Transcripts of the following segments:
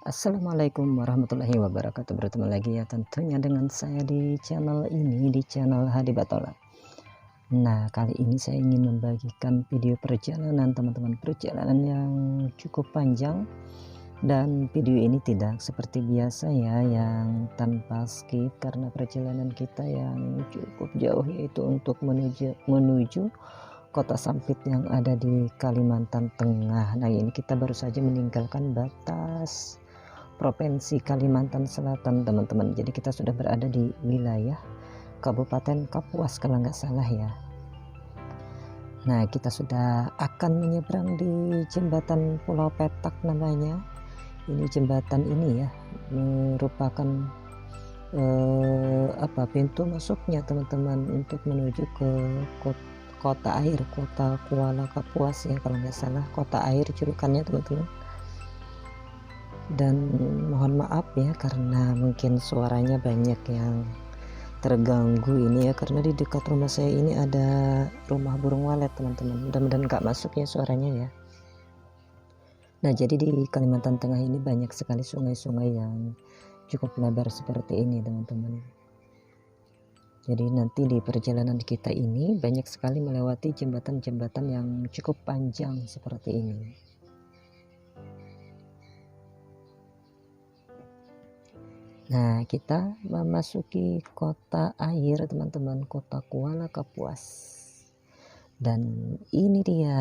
Assalamualaikum warahmatullahi wabarakatuh. Bertemu lagi ya tentunya dengan saya di channel ini, di channel Hadi Batola. Nah, kali ini saya ingin membagikan video perjalanan teman-teman, perjalanan yang cukup panjang, dan video ini tidak seperti biasa ya, yang tanpa skip, karena perjalanan kita yang cukup jauh, yaitu untuk menuju Kota Sampit yang ada di Kalimantan Tengah. Nah, ini kita baru saja meninggalkan batas Provinsi Kalimantan Selatan teman-teman. Jadi kita sudah berada di wilayah Kabupaten Kapuas kalau nggak salah ya. Nah, kita sudah akan menyeberang di jembatan Pulau Petak namanya. Ini jembatan ini ya merupakan pintu masuknya teman-teman untuk menuju ke kota air, kota Kuala Kapuas ya kalau nggak salah, kota air julukannya teman-teman. Dan mohon maaf ya karena mungkin suaranya banyak yang terganggu ini ya, karena di dekat rumah saya ini ada rumah burung walet teman-teman. Mudah-mudahan nggak masuk ya suaranya ya. Nah, jadi di Kalimantan Tengah ini banyak sekali sungai-sungai yang cukup lebar seperti ini teman-teman. Jadi nanti di perjalanan kita ini banyak sekali melewati jembatan-jembatan yang cukup panjang seperti ini. Nah, kita memasuki kota air teman-teman, kota Kuala Kapuas. Dan ini dia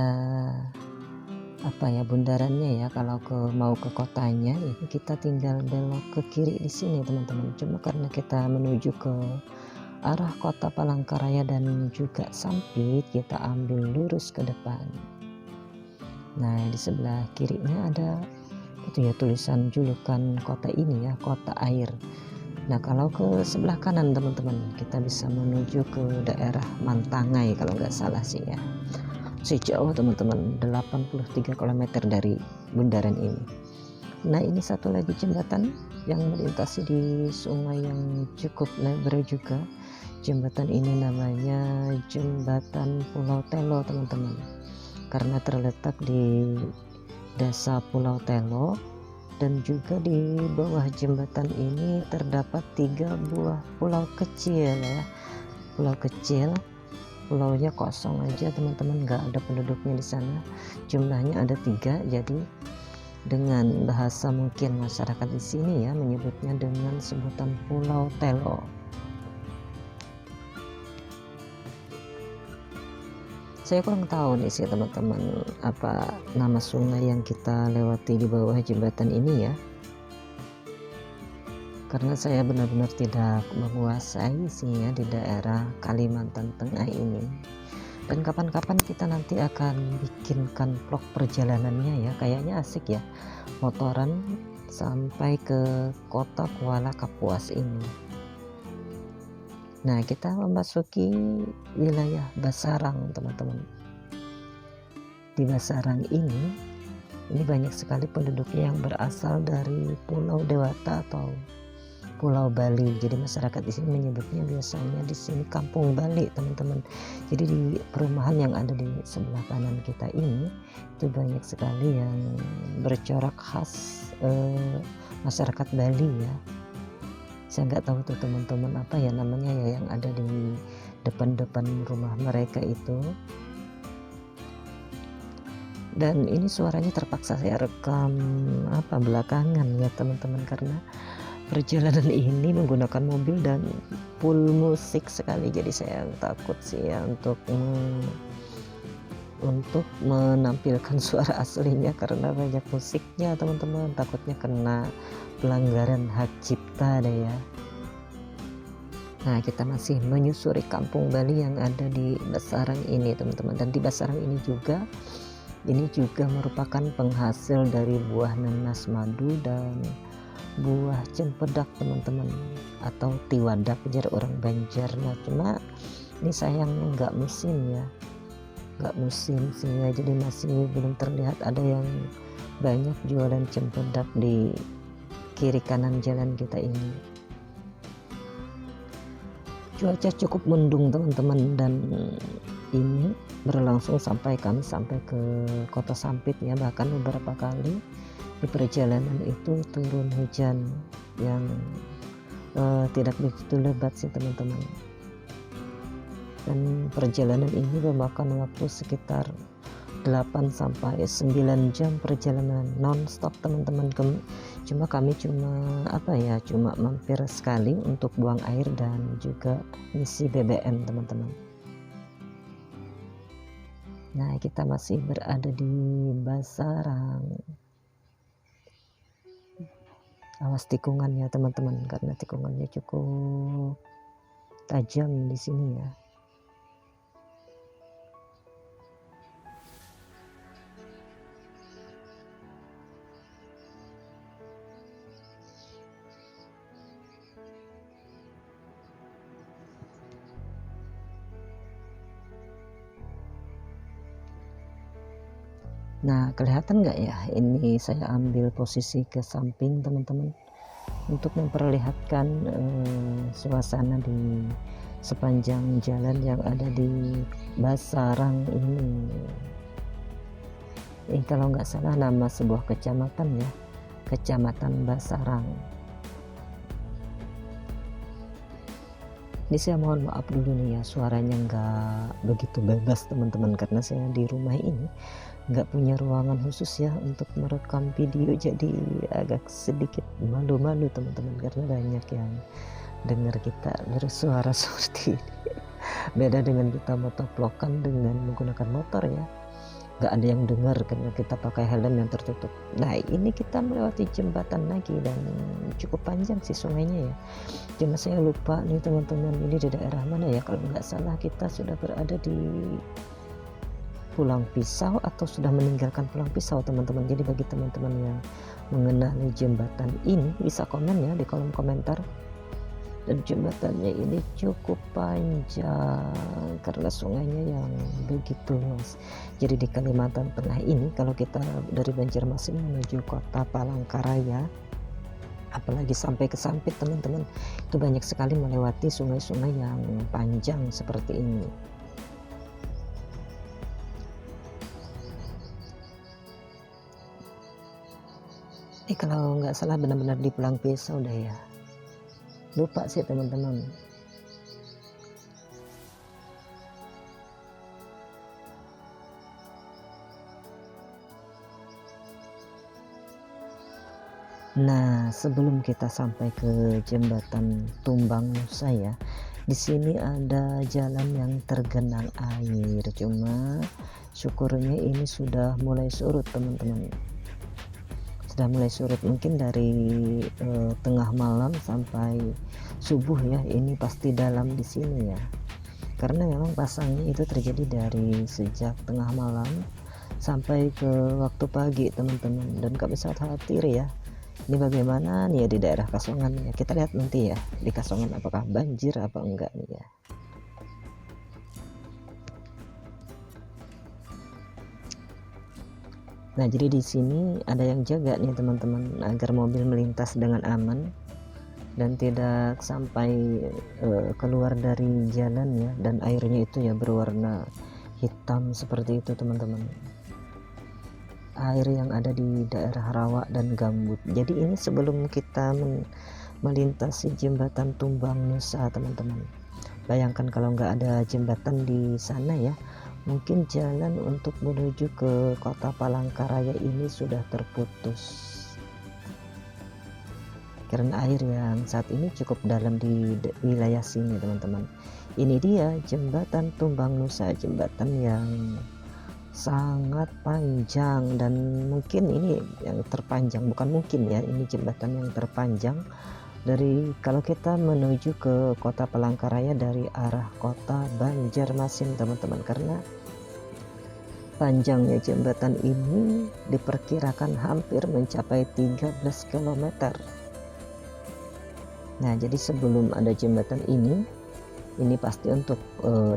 bundarannya ya. Kalau mau ke kotanya ini kita tinggal belok ke kiri di sini teman-teman. Cuma karena kita menuju ke arah kota Palangkaraya dan juga Sampit, kita ambil lurus ke depan. Nah, di sebelah kirinya ada itu ya tulisan julukan kota ini ya, kota air. Nah, kalau ke sebelah kanan teman-teman kita bisa menuju ke daerah Mantangai kalau nggak salah sih ya. Sejauh teman-teman 83 km dari bundaran ini. Nah, ini satu lagi jembatan yang melintasi di sungai yang cukup lebar juga. Jembatan ini namanya Jembatan Pulau Telo teman-teman, karena terletak di Desa Pulau Telo, dan juga di bawah jembatan ini terdapat 3 buah pulau kecil ya. Pulau kecil, pulaunya kosong aja teman-teman, nggak ada penduduknya di sana. Jumlahnya ada 3, jadi dengan bahasa mungkin masyarakat di sini ya menyebutnya dengan sebutan Pulau Telo. Saya kurang tahu nih sih teman-teman apa nama sungai yang kita lewati di bawah jembatan ini ya, karena saya benar-benar tidak menguasai sih ya di daerah Kalimantan Tengah ini. Dan kapan-kapan kita nanti akan bikinkan vlog perjalanannya ya, kayaknya asik ya, motoran sampai ke kota Kuala Kapuas ini. Nah, kita memasuki wilayah Basarang teman-teman. Di Basarang ini banyak sekali penduduknya yang berasal dari Pulau Dewata atau Pulau Bali. Jadi masyarakat di sini menyebutnya biasanya di sini Kampung Bali teman-teman. Jadi di perumahan yang ada di sebelah kanan kita ini itu banyak sekali yang bercorak khas masyarakat Bali ya. Saya nggak tahu tuh teman-teman apa ya namanya ya yang ada di depan rumah mereka itu. Dan ini suaranya terpaksa saya rekam belakangan ya teman-teman, karena perjalanan ini menggunakan mobil dan full musik sekali. Jadi saya takut sih ya untuk menampilkan suara aslinya karena banyak musiknya teman-teman, takutnya kena pelanggaran hak cipta deh ya. Nah, kita masih menyusuri Kampung Bali yang ada di Basarang ini teman-teman. Dan di Basarang ini juga merupakan penghasil dari buah nanas madu dan buah cempedak teman-teman, atau tiwadak jar orang Banjar. Nah, cuma ini sayangnya nggak musim ya, nggak musim sehingga jadi masih belum terlihat ada yang banyak jualan cempedak di kiri kanan jalan kita ini. Cuaca cukup mendung teman-teman, dan ini berlangsung sampai kami sampai ke kota Sampit ya. Bahkan beberapa kali Di perjalanan itu turun hujan yang tidak begitu lebat sih teman-teman, dan perjalanan ini memakan waktu sekitar 8 sampai 9 jam perjalanan non-stop teman-teman. Cuma kami cuma mampir sekali untuk buang air dan juga ngisi BBM teman-teman. Nah, kita masih berada di Basarang. Awas tikungannya teman-teman, karena tikungannya cukup tajam di sini ya. Nah, kelihatan nggak ya, ini saya ambil posisi ke samping teman-teman untuk memperlihatkan suasana di sepanjang jalan yang ada di Basarang ini. Kalau nggak salah nama sebuah kecamatan ya, Kecamatan Basarang. Ini saya mohon maaf dulu nih ya, suaranya nggak begitu bebas teman-teman, karena saya di rumah ini nggak punya ruangan khusus ya untuk merekam video, jadi agak sedikit malu-malu teman-teman, karena banyak yang dengar kita bersuara seperti ini. Beda dengan kita motovlogkan dengan menggunakan motor ya, nggak ada yang dengar karena kita pakai helm yang tertutup. Nah, ini kita melewati jembatan lagi dan cukup panjang sih sungainya ya, cuma saya lupa nih teman-teman, ini di daerah mana ya. Kalau nggak salah kita sudah berada di Pulang Pisau atau sudah meninggalkan Pulang Pisau teman-teman. Jadi bagi teman-teman yang mengenali jembatan ini bisa komen ya di kolom komentar. Dan jembatannya ini cukup panjang karena sungainya yang begitu luas. Jadi di Kalimantan Tengah ini, kalau kita dari Banjarmasin menuju kota Palangkaraya, apalagi sampai ke Sampit teman-teman, itu banyak sekali melewati sungai-sungai yang panjang seperti ini. Kalau nggak salah benar-benar di Pulang Pisau dah ya, lupa sih teman-teman. Nah, sebelum kita sampai ke jembatan Tumbang Nusa ya, di sini ada jalan yang tergenang air, cuma syukurnya ini sudah mulai surut teman-teman. Sudah mulai surut, mungkin dari tengah malam sampai subuh ya, ini pasti dalam di sini ya, karena memang pasangnya itu terjadi dari sejak tengah malam sampai ke waktu pagi teman-teman, dan gak bisa khawatir ya. Ini bagaimana nih ya di daerah Kasongan ya, kita lihat nanti ya di Kasongan apakah banjir apa enggak nih ya. Nah, jadi di sini ada yang jaga nih teman-teman agar mobil melintas dengan aman dan tidak sampai keluar dari jalan ya, dan airnya itu ya berwarna hitam seperti itu teman-teman, air yang ada di daerah rawa dan gambut. Jadi ini sebelum kita melintasi jembatan Tumbang Nusa teman-teman, bayangkan kalau nggak ada jembatan di sana ya, mungkin jalan untuk menuju ke kota Palangkaraya ini sudah terputus karena air yang saat ini cukup dalam di wilayah sini teman-teman. Ini dia jembatan Tumbang Nusa, jembatan yang sangat panjang dan mungkin ini yang terpanjang, bukan mungkin ya, ini jembatan yang terpanjang dari kalau kita menuju ke kota Palangkaraya dari arah kota Banjarmasin teman-teman, karena panjangnya jembatan ini diperkirakan hampir mencapai 13 km. Nah, jadi sebelum ada jembatan ini pasti untuk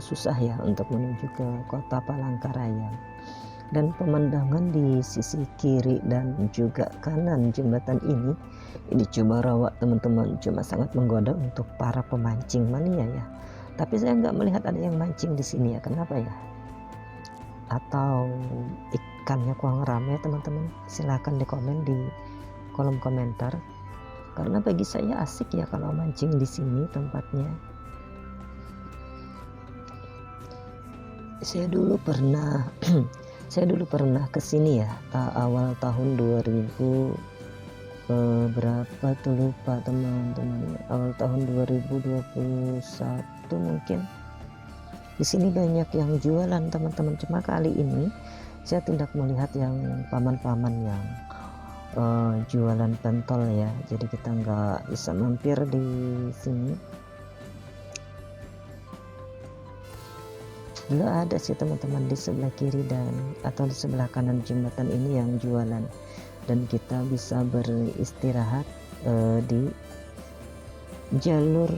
susah ya untuk menuju ke kota Palangkaraya. Dan pemandangan di sisi kiri dan juga kanan jembatan ini cuma rawa teman-teman, cuma sangat menggoda untuk para pemancing mania ya. Tapi saya nggak melihat ada yang mancing di sini ya, kenapa ya? Atau ikannya kurang ramai teman-teman, silahkan di komen di kolom komentar, karena bagi saya asik ya kalau mancing di sini tempatnya. Saya dulu pernah ke sini ya awal tahun 2000 berapa tuh lupa teman-teman, awal tahun 2021 mungkin. Di sini banyak yang jualan teman-teman, cuma kali ini saya tidak melihat yang paman-paman yang jualan pentol ya, jadi kita nggak bisa mampir di sini. Dulu ada sih teman-teman di sebelah kiri atau di sebelah kanan jembatan ini yang jualan, dan kita bisa beristirahat di jalur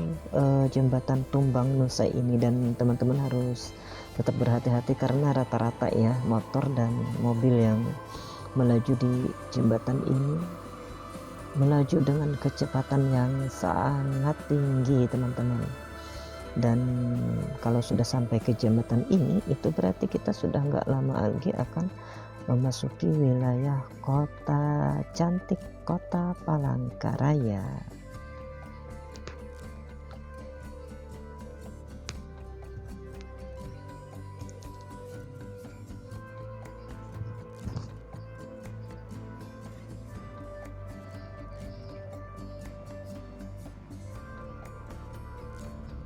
jembatan Tumbang Nusa ini. Dan teman-teman harus tetap berhati-hati karena rata-rata ya motor dan mobil yang melaju di jembatan ini melaju dengan kecepatan yang sangat tinggi teman-teman. Dan kalau sudah sampai ke jembatan ini, itu berarti kita sudah nggak lama lagi akan memasuki wilayah kota cantik, kota Palangkaraya.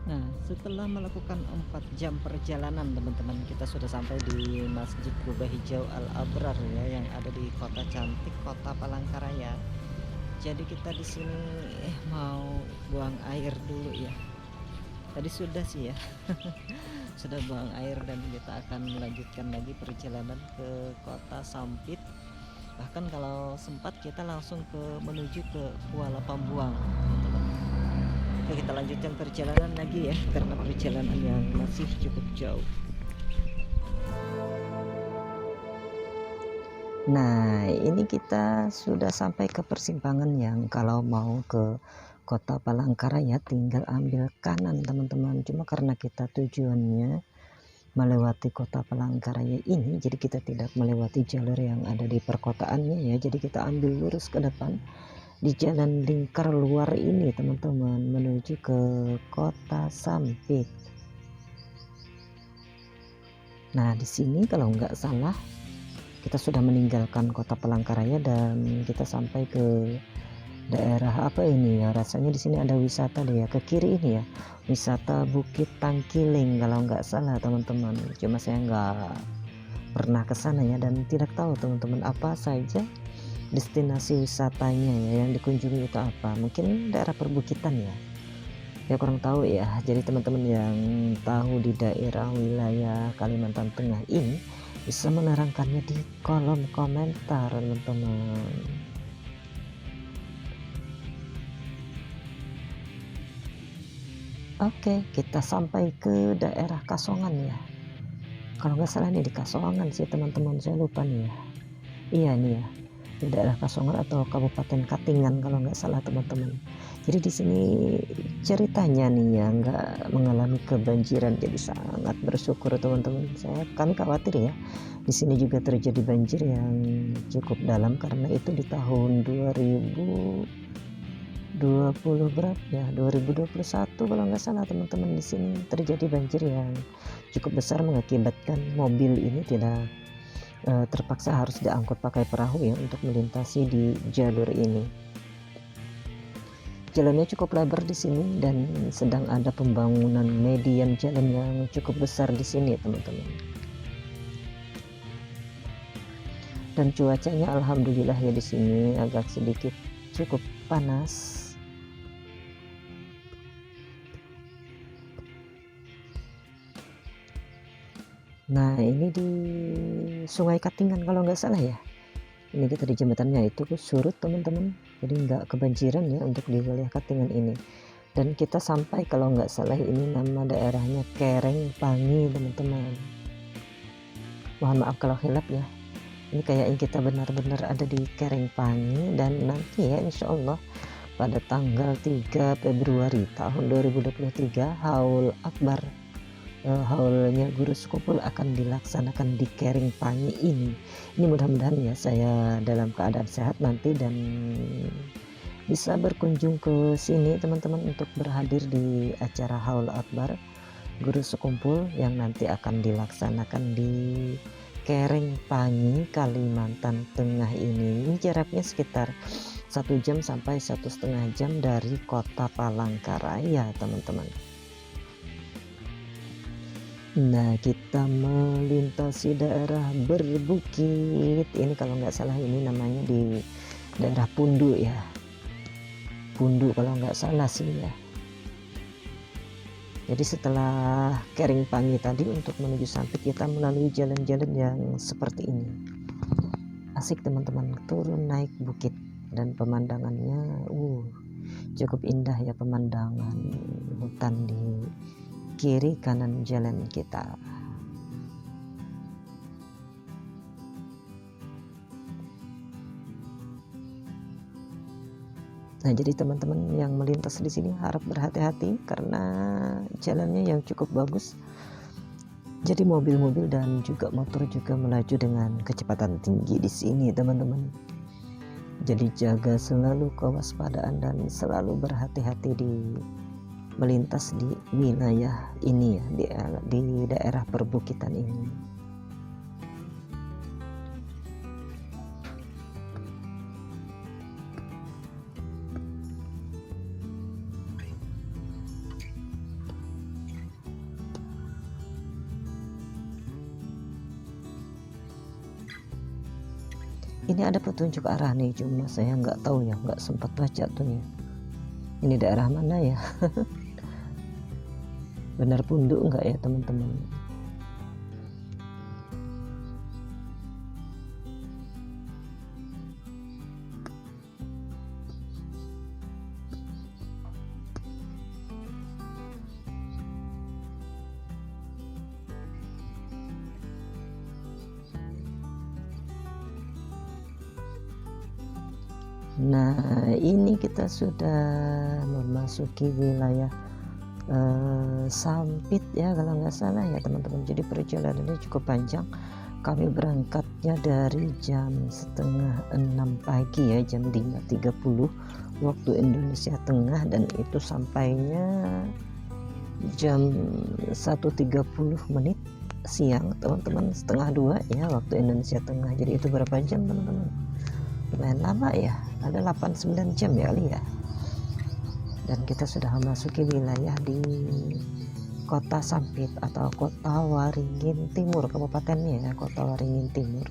Nah, setelah melakukan 4 jam perjalanan teman-teman, kita sudah sampai di Masjid Kubah Hijau Al-Abrar ya, yang ada di kota cantik, kota Palangkaraya. Jadi kita di sini mau buang air dulu ya. Tadi sudah sih ya. Sudah buang air, dan kita akan melanjutkan lagi perjalanan ke kota Sampit. Bahkan kalau sempat kita langsung menuju ke Kuala Pambuang teman-teman. Oke, kita lanjutkan perjalanan lagi ya, karena perjalanan yang masih cukup jauh. Nah, ini kita sudah sampai ke persimpangan yang kalau mau ke kota Palangkaraya tinggal ambil kanan teman-teman. Cuma karena kita tujuannya melewati kota Palangkaraya ini, jadi kita tidak melewati jalur yang ada di perkotaannya ya. Jadi kita ambil lurus ke depan di jalan lingkar luar ini teman-teman, menuju ke kota Sampit. Nah, di sini kalau nggak salah kita sudah meninggalkan kota Palangkaraya dan kita sampai ke daerah apa ini ya, rasanya di sini ada wisata deh ya, ke kiri ini ya, wisata Bukit Tangkiling kalau nggak salah teman-teman. Cuma saya nggak pernah ke sana ya, dan tidak tahu teman-teman apa saja destinasi wisatanya ya yang dikunjungi itu apa. Mungkin daerah perbukitan ya kurang tahu ya. Jadi teman-teman yang tahu di daerah wilayah Kalimantan Tengah ini bisa menerangkannya di kolom komentar teman-teman. Oke, kita sampai ke daerah Kasongan ya, kalau nggak salah nih di Kasongan sih teman-teman, saya lupa nih ya. Iya nih ya, di daerah Kasongan atau Kabupaten Katingan kalau nggak salah teman-teman. Jadi di sini ceritanya nih ya nggak mengalami kebanjiran, jadi sangat bersyukur teman-teman. Kami khawatir ya di sini juga terjadi banjir yang cukup dalam, karena itu di tahun 2020 berapa ya, 2021 kalau nggak salah teman-teman, di sini terjadi banjir yang cukup besar mengakibatkan mobil ini tidak terpaksa harus diangkut pakai perahu ya untuk melintasi di jalur ini. Jalannya cukup lebar di sini dan sedang ada pembangunan median jalan yang cukup besar di sini teman-teman. Dan cuacanya alhamdulillah ya di sini agak sedikit cukup panas. Nah, ini di Sungai Katingan kalau nggak salah ya. Ini kita di jembatannya itu surut teman-teman, jadi nggak kebanjiran ya untuk di wilayah Katingan ini. Dan kita sampai kalau nggak salah ini nama daerahnya Kerengpangi teman-teman. Mohon maaf kalau hilap ya. Ini kayaknya kita benar-benar ada di Kerengpangi, dan nanti ya insya Allah pada tanggal 3 Februari tahun 2023 Haul Akbar haulnya Guru Sekumpul akan dilaksanakan di Keringpangi ini. Ini mudah-mudahan ya saya dalam keadaan sehat nanti dan bisa berkunjung ke sini teman-teman untuk berhadir di acara Haul Akbar Guru Sekumpul yang nanti akan dilaksanakan di Keringpangi, Kalimantan Tengah ini. Ini jaraknya sekitar 1 jam sampai 1,5 jam dari kota Palangkaraya teman-teman. Nah, kita melintasi daerah berbukit. Ini kalau nggak salah ini namanya di daerah Pundu ya. Pundu kalau nggak salah sih ya. Jadi setelah Keringpangi tadi untuk menuju Sampit kita melalui jalan-jalan yang seperti ini. Asik teman-teman, turun naik bukit dan pemandangannya cukup indah ya, pemandangan hutan di kiri kanan jalan kita. Nah, jadi teman-teman yang melintas di sini harap berhati-hati karena jalannya yang cukup bagus. Jadi mobil-mobil dan juga motor juga melaju dengan kecepatan tinggi di sini, teman-teman. Jadi jaga selalu kewaspadaan dan selalu berhati-hati di melintas di wilayah ini ya, di daerah perbukitan ini. Ini ada petunjuk arah nih, cuma saya nggak tahu ya, nggak sempat baca tuh ya. Ini daerah mana ya? Benar Pundu enggak ya teman-teman? Nah, ini kita sudah memasuki wilayah Sampit ya kalau nggak salah ya teman-teman. Jadi perjalanannya cukup panjang. Kami berangkatnya dari jam 5:30 pagi ya, jam 5.30 waktu Indonesia Tengah, dan itu sampainya jam 1.30 siang teman-teman, 1:30 ya waktu Indonesia Tengah. Jadi itu berapa jam teman-teman? Lumayan lama ya, ada 8-9 jam ya kali ya. Dan kita sudah memasuki wilayah di Kota Sampit atau Kota Waringin Timur, kabupatennya ya, Kota Waringin Timur.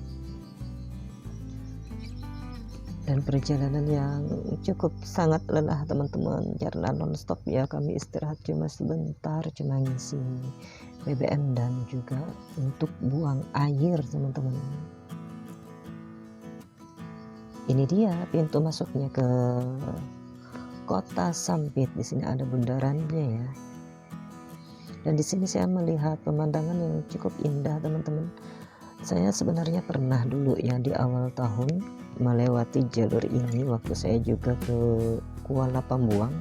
Dan perjalanan yang cukup sangat lelah teman-teman, karena non-stop ya, kami istirahat cuma sebentar, cuma ngisi BBM dan juga untuk buang air teman-teman. Ini dia pintu masuknya ke Kota Sampit. Di sini ada bundarannya ya. Dan di sini saya melihat pemandangan yang cukup indah teman-teman. Saya sebenarnya pernah dulu ya di awal tahun melewati jalur ini waktu saya juga ke Kuala Pambuang.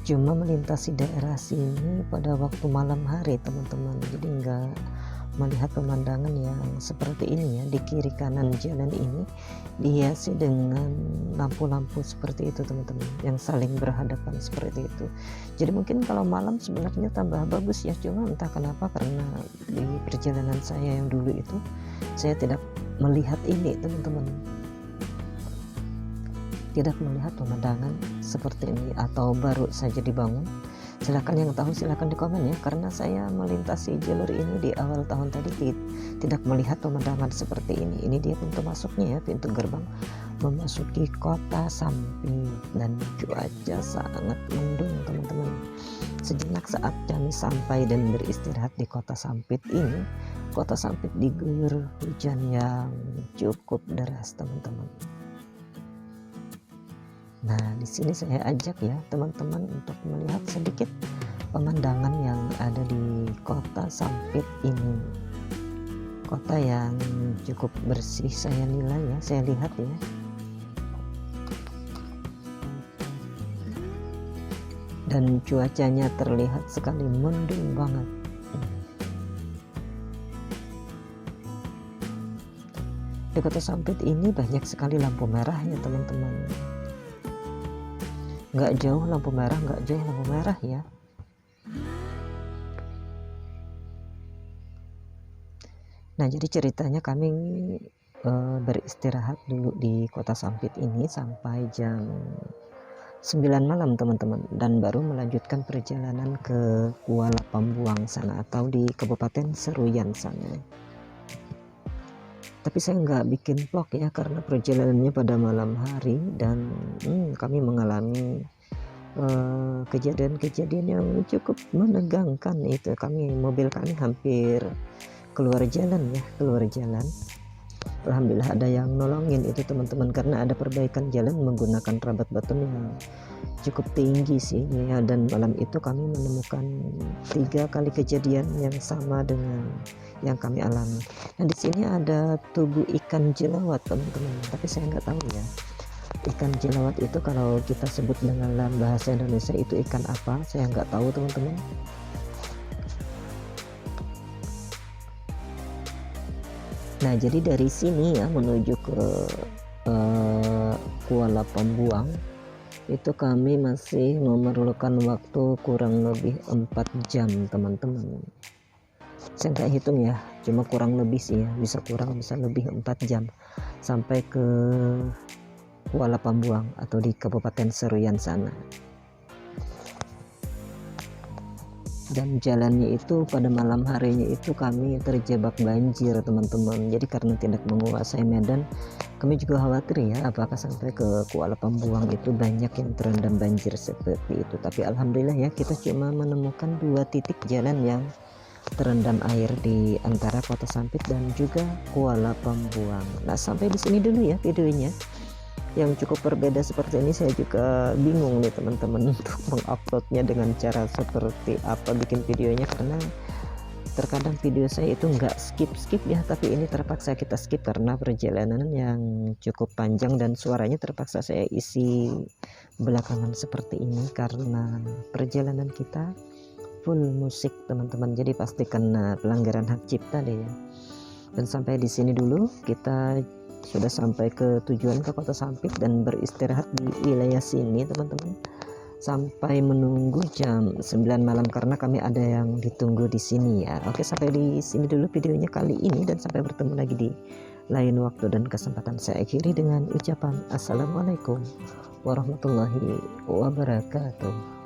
Cuma melintasi daerah sini pada waktu malam hari teman-teman. Jadi enggak melihat pemandangan yang seperti ini ya. Di kiri kanan jalan ini dihiasi dengan lampu-lampu seperti itu teman-teman, yang saling berhadapan seperti itu. Jadi mungkin kalau malam sebenarnya tambah bagus ya, cuma entah kenapa karena di perjalanan saya yang dulu itu saya tidak melihat ini teman-teman, tidak melihat pemandangan seperti ini, atau baru saja dibangun. Silahkan yang tahu silahkan di komen ya, karena saya melintasi jalur ini di awal tahun tadi tidak melihat pemandangan seperti ini. Ini dia pintu masuknya ya, pintu gerbang memasuki Kota Sampit, dan cuaca sangat mendung teman-teman. Sejenak saat kami sampai dan beristirahat di Kota Sampit ini, Kota Sampit diguyur hujan yang cukup deras teman-teman. Nah, di sini saya ajak ya teman-teman untuk melihat sedikit pemandangan yang ada di Kota Sampit ini. Kota yang cukup bersih saya nilai ya, saya lihat ya. dan cuacanya terlihat sekali mendung banget. Di Kota Sampit ini banyak sekali lampu merah ya teman-teman. Nggak jauh lampu merah ya. Nah, jadi ceritanya kami beristirahat dulu di Kota Sampit ini sampai jam 9 malam teman-teman, dan baru melanjutkan perjalanan ke Kuala Pambuang sana atau di Kabupaten Seruyan sana. Tapi saya nggak bikin vlog ya karena perjalanannya pada malam hari, dan kami mengalami kejadian-kejadian yang cukup menegangkan. Itu mobil kami hampir keluar jalan. Alhamdulillah ada yang nolongin itu teman-teman, karena ada perbaikan jalan menggunakan rabat beton yang cukup tinggi sih ya. Dan malam itu kami menemukan 3 kali kejadian yang sama dengan yang kami alami. Nah, di sini ada tubuh ikan jelawat teman-teman, tapi saya nggak tahu ya ikan jelawat itu kalau kita sebut dengan dalam bahasa Indonesia itu ikan apa, saya nggak tahu teman-teman. Nah, jadi dari sini ya menuju ke Kuala Pambuang itu kami masih memerlukan waktu kurang lebih 4 jam teman-teman. Saya nggak hitung ya, cuma kurang lebih sih ya, bisa kurang bisa lebih 4 jam sampai ke Kuala Pambuang atau di Kabupaten Seruyan sana. Dan jalannya itu pada malam harinya itu kami terjebak banjir teman-teman. Jadi karena tidak menguasai medan, kami juga khawatir ya apakah sampai ke Kuala Pambuang itu banyak yang terendam banjir seperti itu. Tapi alhamdulillah ya, kita cuma menemukan 2 titik jalan yang terendam air di antara Kota Sampit dan juga Kuala Pambuang. Nah, sampai di sini dulu ya videonya. Yang cukup berbeda seperti ini, saya juga bingung nih teman-teman untuk menguploadnya dengan cara seperti apa bikin videonya, karena terkadang video saya itu nggak skip ya, tapi ini terpaksa kita skip karena perjalanan yang cukup panjang dan suaranya terpaksa saya isi belakangan seperti ini karena perjalanan kita full musik teman-teman, jadi pasti kena pelanggaran hak cipta deh ya. Dan sampai di sini dulu, kita sudah sampai ke tujuan ke Kota Sampit dan beristirahat di wilayah sini teman-teman sampai menunggu jam 9 malam karena kami ada yang ditunggu di sini ya. Oke, sampai di sini dulu videonya kali ini, dan sampai bertemu lagi di lain waktu dan kesempatan. Saya akhiri dengan ucapan assalamualaikum warahmatullahi wabarakatuh.